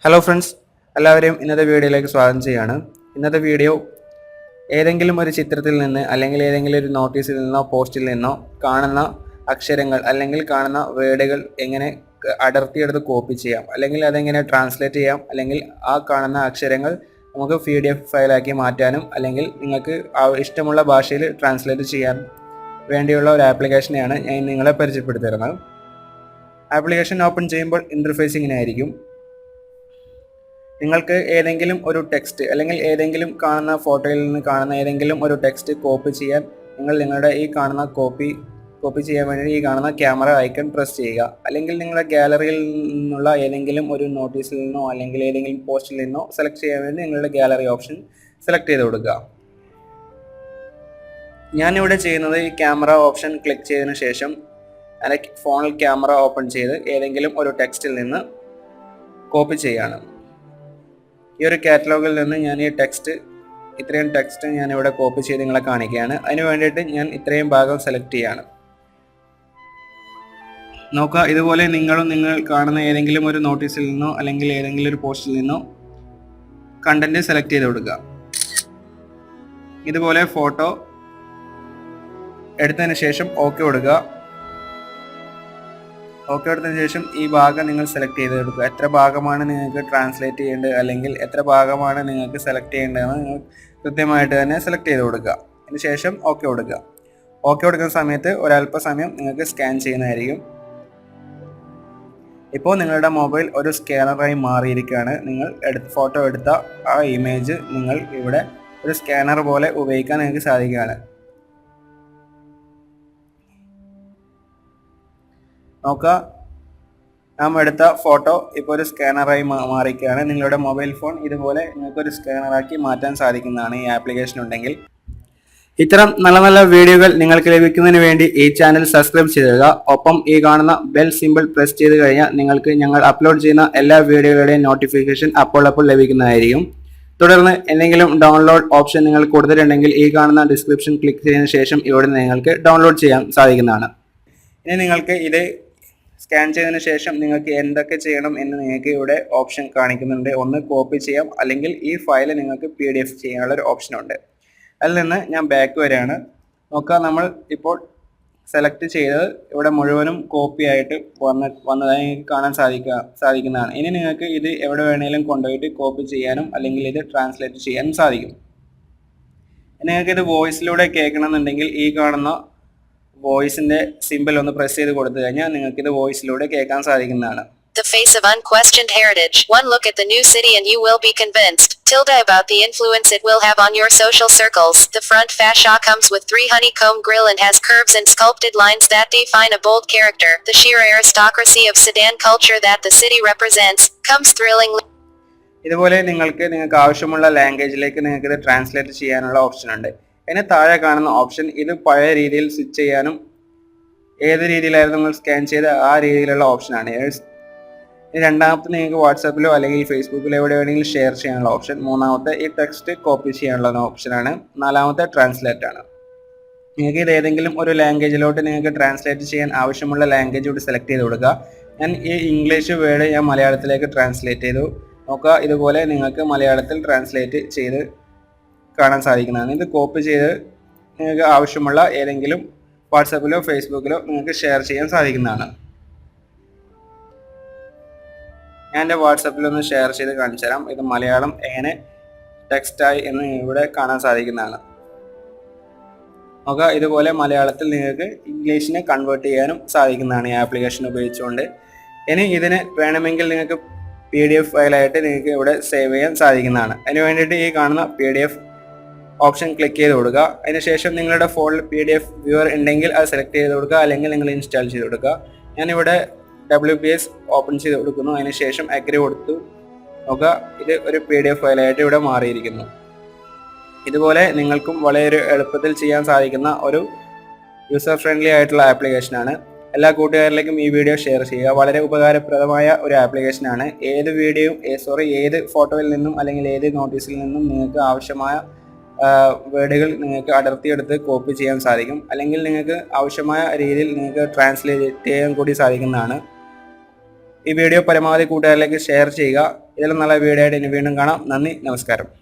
Hello friends, എല്ലാവരെയും ഇന്നത്തെ വീഡിയോയിലേക്ക് സ്വാഗതം ചെയ്യാണ്. ഇന്നത്തെ വീഡിയോ ഏതെങ്കിലും ഒരു ചിത്രത്തിൽ നിന്ന് അല്ലെങ്കിൽ ഏതെങ്കിലും ഒരു നോട്ടീസിൽ നിന്നോ പോസ്റ്റിൽ നിന്നോ കാണുന്ന അക്ഷരങ്ങൾ അല്ലെങ്കിൽ കാണുന്ന വേർഡുകൾ എങ്ങനെ അടർത്തിയെടുത്ത് കോപ്പി ചെയ്യാം, അല്ലെങ്കിൽ അതെങ്ങനെ ട്രാൻസ്ലേറ്റ് ചെയ്യാം, അല്ലെങ്കിൽ ആ കാണുന്ന അക്ഷരങ്ങൾ നമുക്ക് PDF ഫയലാക്കി മാറ്റാനും അല്ലെങ്കിൽ നിങ്ങൾക്ക് ഇഷ്ടമുള്ള ഭാഷയിൽ ട്രാൻസ്ലേറ്റ് ചെയ്യാൻ വേണ്ടിയുള്ള ഒരു ആപ്ലിക്കേഷനെയാണ് ഞാൻ നിങ്ങളെ പരിചയപ്പെടുത്തിയിരുന്നത്. ആപ്ലിക്കേഷൻ ഓപ്പൺ ചെയ്യുമ്പോൾ ഇൻ്റർഫേസ് ഇങ്ങനെ ആയിരിക്കും. നിങ്ങൾക്ക് ഏതെങ്കിലും ഒരു ടെക്സ്റ്റ് അല്ലെങ്കിൽ ഏതെങ്കിലും കാണുന്ന ഫോട്ടോയിൽ നിന്ന് കാണുന്ന ഏതെങ്കിലും ഒരു ടെക്സ്റ്റ് കോപ്പി ചെയ്യാൻ നിങ്ങളുടെ ഈ കാണുന്ന കോപ്പി ചെയ്യാൻ വേണ്ടി ഈ കാണുന്ന ക്യാമറ ഐക്കൺ പ്രസ് ചെയ്യുക. അല്ലെങ്കിൽ നിങ്ങളുടെ ഗാലറിയിൽ നിന്നുള്ള ഏതെങ്കിലും ഒരു നോട്ടീസിൽ നിന്നോ അല്ലെങ്കിൽ ഏതെങ്കിലും പോസ്റ്റിൽ നിന്നോ സെലക്ട് ചെയ്യാൻ വേണ്ടി നിങ്ങളുടെ ഗാലറി ഓപ്ഷൻ സെലക്ട് ചെയ്ത് കൊടുക്കുക. ഞാനിവിടെ ചെയ്യുന്നത് ഈ ക്യാമറ ഓപ്ഷൻ ക്ലിക്ക് ചെയ്തതിന് ശേഷം എൻ്റെ ഫോണിൽ ക്യാമറ ഓപ്പൺ ചെയ്ത് ഏതെങ്കിലും ഒരു ടെക്സ്റ്റിൽ നിന്ന് കോപ്പി ചെയ്യുകയാണ്. ഈ ഒരു കാറ്റലോഗിൽ നിന്ന് ഞാൻ ഇത്രയും ടെക്സ്റ്റ് ഞാൻ ഇവിടെ കോപ്പി ചെയ്ത് നിങ്ങളെ കാണിക്കുകയാണ്. അതിന് വേണ്ടിയിട്ട് ഞാൻ ഇത്രയും ഭാഗം സെലക്ട് ചെയ്യുകയാണ്. നോക്കുക, ഇതുപോലെ നിങ്ങൾ കാണുന്ന ഏതെങ്കിലും ഒരു നോട്ടീസിൽ നിന്നോ അല്ലെങ്കിൽ ഏതെങ്കിലും ഒരു പോസ്റ്റിൽ നിന്നോ കണ്ടന്റ് സെലക്ട് ചെയ്ത് കൊടുക്കുക. ഇതുപോലെ ഫോട്ടോ എടുത്തതിന് ശേഷം ഓക്കെ കൊടുക്കുക. ഓക്കെ എടുത്തതിന് ശേഷം ഈ ഭാഗം നിങ്ങൾ സെലക്ട് ചെയ്ത് കൊടുക്കുക. എത്ര ഭാഗമാണ് നിങ്ങൾക്ക് ട്രാൻസ്ലേറ്റ് ചെയ്യേണ്ടത് അല്ലെങ്കിൽ എത്ര ഭാഗമാണ് നിങ്ങൾക്ക് സെലക്ട് ചെയ്യേണ്ടതെന്ന് നിങ്ങൾ കൃത്യമായിട്ട് തന്നെ സെലക്ട് ചെയ്ത് കൊടുക്കുക. അതിന് ശേഷം ഓക്കെ കൊടുക്കുക. ഓക്കെ കൊടുക്കുന്ന സമയത്ത് ഒരല്പസമയം നിങ്ങൾക്ക് സ്കാൻ ചെയ്യുന്നതായിരിക്കും. ഇപ്പോൾ നിങ്ങളുടെ മൊബൈൽ ഒരു സ്കാനറായി മാറിയിരിക്കുകയാണ്. നിങ്ങൾ ഫോട്ടോ എടുത്ത ആ ഇമേജ് നിങ്ങൾ ഇവിടെ ഒരു സ്കാനർ പോലെ ഉപയോഗിക്കാൻ നിങ്ങൾക്ക് സാധിക്കുകയാണ്. നോക്കുക, നാം എടുത്ത ഫോട്ടോ ഇപ്പോൾ ഒരു സ്കാനറായി മാറിയിരിക്കുകയാണ്. നിങ്ങളുടെ മൊബൈൽ ഫോൺ ഇതുപോലെ നിങ്ങൾക്കൊരു സ്കാനറാക്കി മാറ്റാൻ സാധിക്കുന്നതാണ് ഈ ആപ്ലിക്കേഷൻ ഉണ്ടെങ്കിൽ. ഇത്തരം നല്ല നല്ല വീഡിയോകൾ നിങ്ങൾക്ക് ലഭിക്കുന്നതിന് വേണ്ടി ഈ ചാനൽ സബ്സ്ക്രൈബ് ചെയ്യുക. ഒപ്പം ഈ കാണുന്ന ബെൽ സിമ്പിൾ പ്രസ് ചെയ്ത് കഴിഞ്ഞാൽ നിങ്ങൾക്ക് ഞങ്ങൾ അപ്ലോഡ് ചെയ്യുന്ന എല്ലാ വീഡിയോകളുടെയും നോട്ടിഫിക്കേഷൻ അപ്പോൾ ലഭിക്കുന്നതായിരിക്കും. തുടർന്ന് എന്തെങ്കിലും ഡൗൺലോഡ് ഓപ്ഷൻ നിങ്ങൾ കൊടുത്തിട്ടുണ്ടെങ്കിൽ ഈ കാണുന്ന ഡിസ്ക്രിപ്ഷൻ ക്ലിക്ക് ചെയ്തതിനു ശേഷം ഇവിടെ നിങ്ങൾക്ക് ഡൗൺലോഡ് ചെയ്യാൻ സാധിക്കുന്നതാണ്. ഇനി നിങ്ങൾക്ക് ഇത് സ്കാൻ ചെയ്തതിന് ശേഷം നിങ്ങൾക്ക് എന്തൊക്കെ ചെയ്യണം എന്ന് നിങ്ങൾക്ക് ഇവിടെ ഓപ്ഷൻ കാണിക്കുന്നുണ്ട്. ഒന്ന് കോപ്പി ചെയ്യാം, അല്ലെങ്കിൽ ഈ ഫയൽ നിങ്ങൾക്ക് PDF ചെയ്യാനുള്ള ഒരു ഓപ്ഷൻ ഉണ്ട്. അതിൽ നിന്ന് ഞാൻ ബാക്ക് വരെയാണ്. നോക്കുക, നമ്മൾ ഇപ്പോൾ സെലക്ട് ചെയ്തത് ഇവിടെ മുഴുവനും കോപ്പി ആയിട്ട് വന്നതായി കാണാൻ സാധിക്കുന്നതാണ്. ഇനി നിങ്ങൾക്ക് ഇത് എവിടെ വേണമെങ്കിലും കൊണ്ടുപോയിട്ട് കോപ്പി ചെയ്യാനും അല്ലെങ്കിൽ ഇത് ട്രാൻസ്ലേറ്റ് ചെയ്യാനും സാധിക്കും. നിങ്ങൾക്ക് ഇത് വോയിസിലൂടെ കേൾക്കണമെന്നുണ്ടെങ്കിൽ ഈ കാണുന്ന വോയിസിന്റെ സിമ്പിൾ ഒന്ന് പ്രസ് ചെയ്ത് കൊടുത്തു കഴിഞ്ഞാൽ നിങ്ങൾക്ക് ഇത് വോയിസിലൂടെ കേൾക്കാൻ സാധിക്കുന്നതാണ്. The face of unquestioned heritage. One look at the new city and you will be convinced. About the influence it will have on your social circles. The front fascia comes with 3 honeycomb grill and has curves and sculpted lines that define a bold character. The sheer aristocracy of sedan culture that the city represents comes thrillingly. ഇതുപോലെ നിങ്ങൾക്ക് ആവശ്യമുള്ള ലാംഗ്വേജിലേക്ക് നിങ്ങൾക്ക് ഇത് translate ചെയ്യാനുള്ള option ഉണ്ട്. അതിന് താഴെ കാണുന്ന ഓപ്ഷൻ ഇത് പഴയ രീതിയിൽ സ്വിച്ച് ചെയ്യാനും ഏത് രീതിയിലായിരുന്നു നിങ്ങൾ സ്കാൻ ചെയ്ത ആ രീതിയിലുള്ള ഓപ്ഷനാണ്. രണ്ടാമത്തെ നിങ്ങൾക്ക് വാട്സാപ്പിലോ അല്ലെങ്കിൽ ഫേസ്ബുക്കിലോ എവിടെ വേണമെങ്കിലും ഷെയർ ചെയ്യാനുള്ള ഓപ്ഷൻ. മൂന്നാമത്തെ ഈ ടെക്സ്റ്റ് കോപ്പി ചെയ്യാനുള്ള ഓപ്ഷനാണ്. നാലാമത്തെ ട്രാൻസ്ലേറ്റ് ആണ്. നിങ്ങൾക്ക് ഇത് ഏതെങ്കിലും ഒരു ലാംഗ്വേജിലോട്ട് നിങ്ങൾക്ക് ട്രാൻസ്ലേറ്റ് ചെയ്യാൻ ആവശ്യമുള്ള ലാംഗ്വേജ് ഇവിടെ സെലക്ട് ചെയ്ത് കൊടുക്കുക. ഞാൻ ഈ ഇംഗ്ലീഷ് വേർഡ് ഞാൻ മലയാളത്തിലേക്ക് ട്രാൻസ്ലേറ്റ് ചെയ്തു. നോക്കുക, ഇതുപോലെ നിങ്ങൾക്ക് മലയാളത്തിൽ ട്രാൻസ്ലേറ്റ് ചെയ്ത് കാണാൻ സാധിക്കുന്നതാണ്. ഇത് കോപ്പി ചെയ്ത് നിങ്ങൾക്ക് ആവശ്യമുള്ള ഏതെങ്കിലും വാട്സാപ്പിലോ ഫേസ്ബുക്കിലോ നിങ്ങൾക്ക് ഷെയർ ചെയ്യാൻ സാധിക്കുന്നതാണ്. ഞാൻ എൻ്റെ വാട്സാപ്പിലൊന്ന് ഷെയർ ചെയ്ത് കാണിച്ചു തരാം. ഇത് മലയാളം എങ്ങനെ ടെക്സ്റ്റായി എന്ന് ഇവിടെ കാണാൻ സാധിക്കുന്നതാണ്. നോക്കുക, ഇതുപോലെ മലയാളത്തിൽ നിങ്ങൾക്ക് ഇംഗ്ലീഷിനെ കൺവേർട്ട് ചെയ്യാനും സാധിക്കുന്നതാണ് ഈ ആപ്ലിക്കേഷൻ ഉപയോഗിച്ചുകൊണ്ട്. ഇനി ഇതിന് വേണമെങ്കിൽ നിങ്ങൾക്ക് PDF ഫയലായിട്ട് നിങ്ങൾക്ക് ഇവിടെ സേവ് ചെയ്യാൻ സാധിക്കുന്നതാണ്. അതിന് വേണ്ടിയിട്ട് ഈ കാണുന്ന PDF ഓപ്ഷൻ ക്ലിക്ക് ചെയ്ത് കൊടുക്കുക. അതിനുശേഷം നിങ്ങളുടെ ഫോണിൽ PDF വ്യൂവർ ഉണ്ടെങ്കിൽ അത് സെലക്ട് ചെയ്ത് കൊടുക്കുക, അല്ലെങ്കിൽ നിങ്ങൾ ഇൻസ്റ്റാൾ ചെയ്ത് കൊടുക്കുക. ഞാനിവിടെ WPS ഓപ്പൺ ചെയ്ത് കൊടുക്കുന്നു. അതിനുശേഷം അഗ്രി കൊടുത്തു. നോക്കുക, ഇത് ഒരു PDF ഫയലായിട്ട് ഇവിടെ മാറിയിരിക്കുന്നു. ഇതുപോലെ നിങ്ങൾക്കും വളരെ എളുപ്പത്തിൽ ചെയ്യാൻ സാധിക്കുന്ന ഒരു യൂസർ ഫ്രണ്ട്ലി ആയിട്ടുള്ള ആപ്ലിക്കേഷനാണ്. എല്ലാ കൂട്ടുകാരിലേക്കും ഈ വീഡിയോ ഷെയർ ചെയ്യുക. വളരെ ഉപകാരപ്രദമായ ഒരു ആപ്ലിക്കേഷനാണ്. ഏത് ഫോട്ടോയിൽ നിന്നും അല്ലെങ്കിൽ ഏത് നോട്ടീസിൽ നിന്നും നിങ്ങൾക്ക് ആവശ്യമായ വേർഡുകൾ നിങ്ങൾക്ക് അടർത്തിയെടുത്ത് കോപ്പി ചെയ്യാൻ സാധിക്കും. അല്ലെങ്കിൽ നിങ്ങൾക്ക് ആവശ്യമായ രീതിയിൽ നിങ്ങൾക്ക് ട്രാൻസ്ലേറ്റ് ചെയ്യാൻ കൂടി സാധിക്കുന്നതാണ്. ഈ വീഡിയോ പരമാവധി കൂട്ടുകാരിലേക്ക് ഷെയർ ചെയ്യുക. ഇതിലും നല്ല വീഡിയോ ആയിട്ട് ഇനി വീണ്ടും കാണാം. നന്ദി, നമസ്കാരം.